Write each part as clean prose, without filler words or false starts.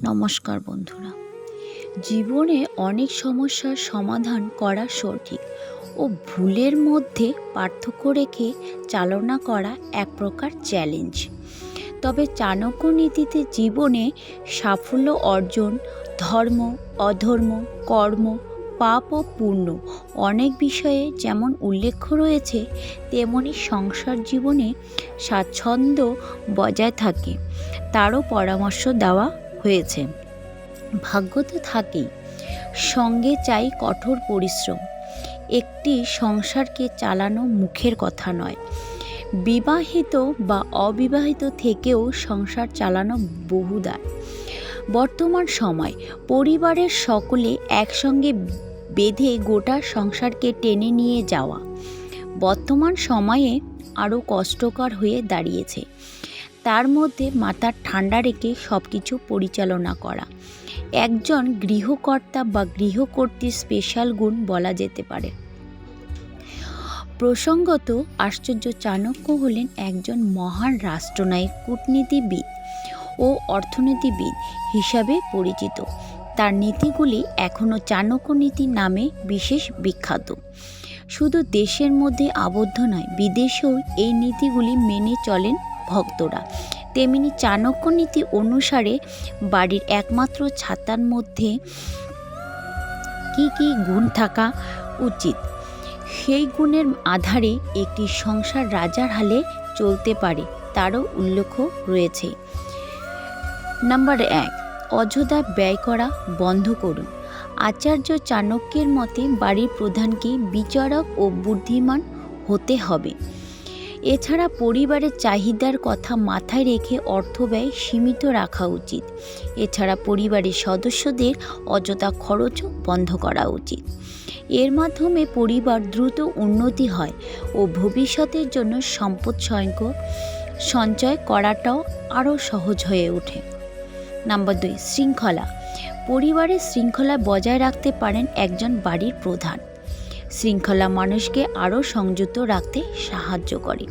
নমস্কার বন্ধুরা। জীবনে অনেক সমস্যার সমাধান করা সঠিক ও ভুলের মধ্যে পার্থক্য রেখে চালনা করা এক প্রকার চ্যালেঞ্জ। তবে চাণক্য নীতিতে জীবনে সাফল্য অর্জন, ধর্ম, অধর্ম, কর্ম, পাপ ও পুণ্য অনেক বিষয়ে যেমন উল্লেখ রয়েছে, তেমনি সংসার জীবনে স্বাচ্ছন্দ্য বজায় থাকে তারও পরামর্শ দেওয়া হয়েছে। ভাগ্য তো থাকেই, সঙ্গে চাই কঠোর পরিশ্রম। একটি সংসারকে চালানো মুখের কথা নয়। বিবাহিত বা অবিবাহিত থেকেও সংসার চালানো বহুদায়। বর্তমান সময় পরিবারের সকলে একসঙ্গে বেঁধে গোটা সংসারকে টেনে নিয়ে যাওয়া বর্তমান সময়ে আরও কষ্টকর হয়ে দাঁড়িয়েছে। তার মধ্যে মাথা ঠান্ডা রেখে সব কিছু পরিচালনা করা একজন গৃহকর্তা বা গৃহকর্ত্রীর স্পেশাল গুণ বলা যেতে পারে। প্রসঙ্গত আশ্চর্য চাণক্য হলেন একজন মহান রাষ্ট্রনায়ক, কূটনীতিবিদ ও অর্থনীতিবিদ হিসাবে পরিচিত। তার নীতিগুলি এখনও চাণক্য নীতি নামে বিশেষ বিখ্যাত। শুধু দেশের মধ্যে আবদ্ধ নয়, বিদেশেও এই নীতিগুলি মেনে চলেন ভক্তরা। তেমনি চাণক্য নীতি অনুসারে বাড়ির একমাত্র ছাতার মধ্যে কি কি গুণ থাকা উচিত, সেই গুণের আধারে একটি সংসার রাজার হালে চলতে পারে তারও উল্লেখ রয়েছে। নাম্বার 1, অযথা ব্যয় করা বন্ধ করুন। আচার্য চাণক্যের মতে বাড়ির প্রধানকে বিচারক ও বুদ্ধিমান হতে হবে। এছাড়া পরিবারের চাহিদার কথা মাথায় রেখে অর্থব্যয় সীমিত রাখা উচিত। এছাড়া পরিবারের সদস্যদের অযথা খরচও বন্ধ করা উচিত। এর মাধ্যমে পরিবার দ্রুত উন্নতি হয় ও ভবিষ্যতের জন্য সম্পদ সঞ্চয় করাটাও আরও সহজ হয়ে ওঠে। নাম্বার 2, শৃঙ্খলা। পরিবারের শৃঙ্খলা বজায় রাখতে পারেন একজন বাড়ির প্রধান। শৃঙ্খলা মানুষকে আরও সংযত রাখতে সাহায্য করে।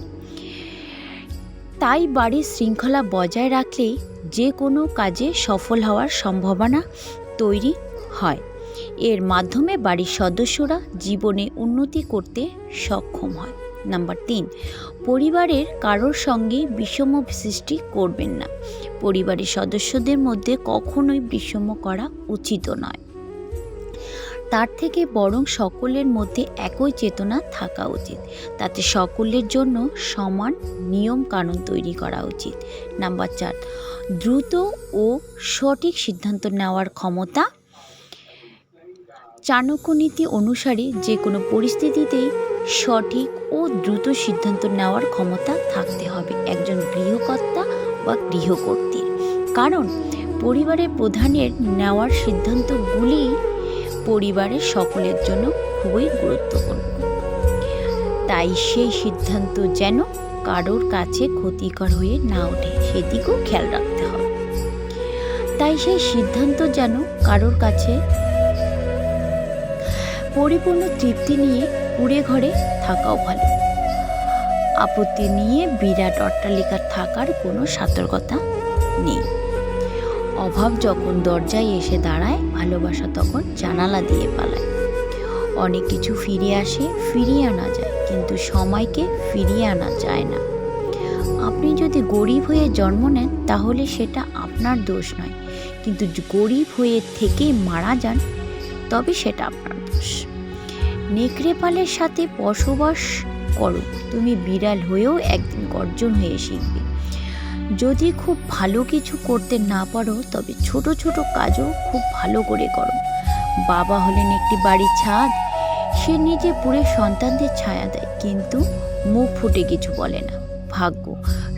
তাই বাড়ির শৃঙ্খলা বজায় রাখলে যে কোনো কাজে সফল হওয়ার সম্ভাবনা তৈরি হয়। এর মাধ্যমে বাড়ির সদস্যরা জীবনে উন্নতি করতে সক্ষম হয়। নাম্বার 3, পরিবারের কারোর সঙ্গে বিষম সৃষ্টি করবেন না। পরিবারের সদস্যদের মধ্যে কখনোই বিষম করা উচিত নয়। তার থেকে বরং সকলের মধ্যে একই চেতনা থাকা উচিত। তাতে সকলের জন্য সমান নিয়ম কানুন তৈরি করা উচিত। নাম্বার 4, দ্রুত ও সঠিক সিদ্ধান্ত নেওয়ার ক্ষমতা। চাণক্য নীতি অনুসারে যে কোনো পরিস্থিতিতেই সঠিক ও দ্রুত সিদ্ধান্ত নেওয়ার ক্ষমতা থাকতে হবে একজন গৃহকর্তা বা গৃহকর্ত্রীর। কারণ পরিবারের প্রধানের নেওয়ার সিদ্ধান্তগুলি পরিবারের সকলের জন্য খুবই গুরুত্বপূর্ণ। তাই সেই সিদ্ধান্ত যেন কারোর কাছে ক্ষতিকর হয়ে না ওঠে, সেদিকেও খেয়াল রাখতে হবে। তাই সেই সিদ্ধান্ত যেন কারোর কাছে পরিপূর্ণ তৃপ্তি নিয়ে কুঁড়ে ঘরে থাকাও ভালো। আপত্তি নিয়ে বিরাট অট্টালিকা থাকার কোনো সতর্কতা নেই। অভাব যখন দরজায় এসে দাঁড়ায়, ভালোবাসা তখন জানালা দিয়ে পালায়। অনেক কিছু ফিরে আসে, ফিরিয়ে আনা যায়, কিন্তু সময়কে ফিরিয়ে আনা যায় না। আপনি যদি গরিব হয়ে জন্ম নেন তাহলে সেটা আপনার দোষ নয়, কিন্তু গরিব হয়ে থেকে মারা যান তবে সেটা আপনার দোষ। নেকড়ে পালের সাথে বসবাস করো, তুমি বিড়াল হয়েও একদিন গর্জন হয়ে শিখবে। যদি খুব ভালো কিছু করতে না পারো তবে ছোট ছোট কাজও খুব ভালো করে করো। বাবা হলেন একটি বাড়ির ছাদ, সে নিজে পুরে সন্তানদের ছায়া দেয়, কিন্তু মুখ ফুটে কিছু বলে না। ভাগ্য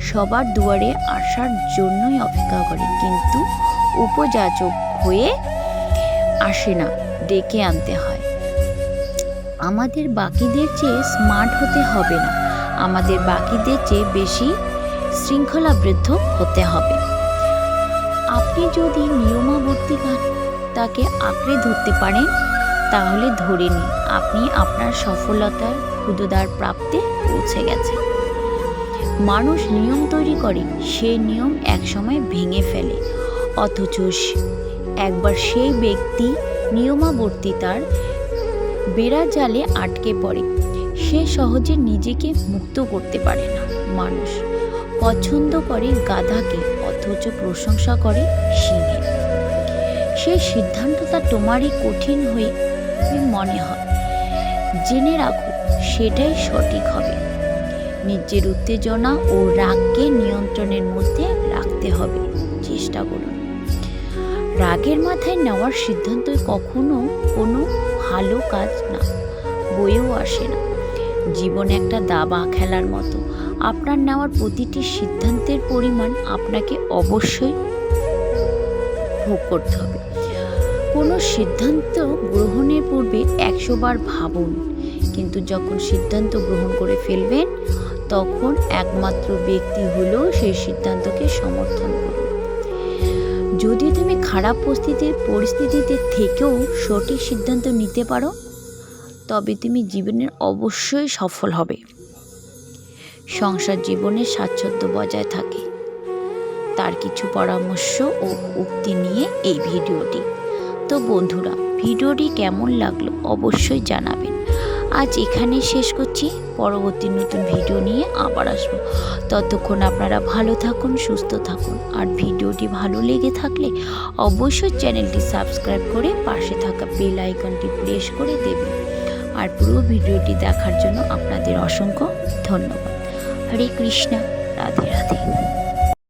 সবার দুয়ারে আসার জন্যই অপেক্ষা করে, কিন্তু উপযাচক হয়ে আসে না, ডেকে আনতে হয়। আমাদের বাকিদের চেয়ে স্মার্ট হতে হবে না, আমাদের বাকিদের চেয়ে বেশি শৃঙ্খলাবদ্ধ হতে হবে। আপনি যদি নিয়মাবর্তিতাকে আঁকড়ে ধরতে পারেন তাহলে ধরে নিন আপনি আপনার সফলতার ক্ষুদ্রতার প্রাপ্তে পৌঁছে গেছেন। মানুষ নিয়ম তৈরি করে, সেই নিয়ম একসময় ভেঙে ফেলে। অথচ একবার সেই ব্যক্তি নিয়মাবর্তিতার বেড়াজালে আটকে পড়ে, সে সহজে নিজেকে মুক্ত করতে পারে না। মানুষ পছন্দ করে গাধাকে, অথচ প্রশংসা করে সিংহের। সেই সিদ্ধান্তটা তোমারই কঠিন হয়ে মনে হয়, জেনে রাখো সেটাই সঠিক হবে। নিজের উত্তেজনা ও রাগকে নিয়ন্ত্রণের মধ্যে রাখতে হবে, চেষ্টা করুন। রাগের মাথায় নেওয়ার সিদ্ধান্ত কখনো কোনো ভালো কাজ না, বইও আসে না। জীবন একটা দাবা খেলার মতো, আপনার নেওয়ার প্রতিটি সিদ্ধান্তের পরিমাণ আপনাকে অবশ্যই ভোগ করতে হবে। কোনো সিদ্ধান্ত গ্রহণের পূর্বে 100 বার ভাবুন, কিন্তু যখন সিদ্ধান্ত গ্রহণ করে ফেলবেন তখন একমাত্র ব্যক্তি হলো সেই সিদ্ধান্তকে সমর্থন করুন। যদি তুমি খারাপ পরিস্থিতিতে থেকেও সঠিক সিদ্ধান্ত নিতে পারো, তবে তুমি জীবনে অবশ্যই সফল হবে। সংসার জীবনে স্বাচ্ছন্দ্য বজায় থাকে, তার কিছু পরামর্শ ও উক্তি নিয়ে এই ভিডিওটি। তো বন্ধুরা, ভিডিওটি কেমন লাগলো অবশ্যই জানাবেন। আজ এখানে শেষ করছি, পরবর্তী নতুন ভিডিও নিয়ে আবার আসবো। ততক্ষণ আপনারা ভালো থাকুন, সুস্থ থাকুন। আর ভিডিওটি ভালো লেগে থাকলে অবশ্যই চ্যানেলটি সাবস্ক্রাইব করে পাশে থাকা বেল আইকনটি প্রেস করে দেবেন। আর পুরো ভিডিওটি দেখার জন্য আপনাদের অসংখ্য ধন্যবাদ। হরে কৃষ্ণ, রাধে রাধে।